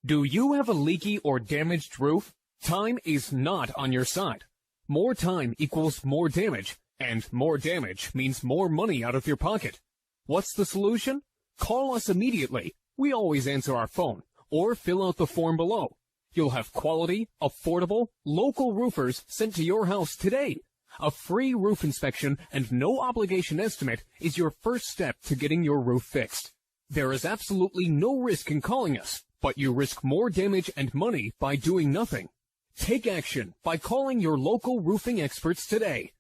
Do you have a leaky or damaged roof? Time is not on your side. More time equals more damage, and more damage means more money out of your pocket. What's the solution? Call us immediately. We always answer our phone, or fill out the form below. You'll have quality, affordable, local roofers sent to your house today. A free roof inspection and no obligation estimate is your first step to getting your roof fixed. There is absolutely no risk in calling us, but you risk more damage and money by doing nothing. Take action by calling your local roofing experts today.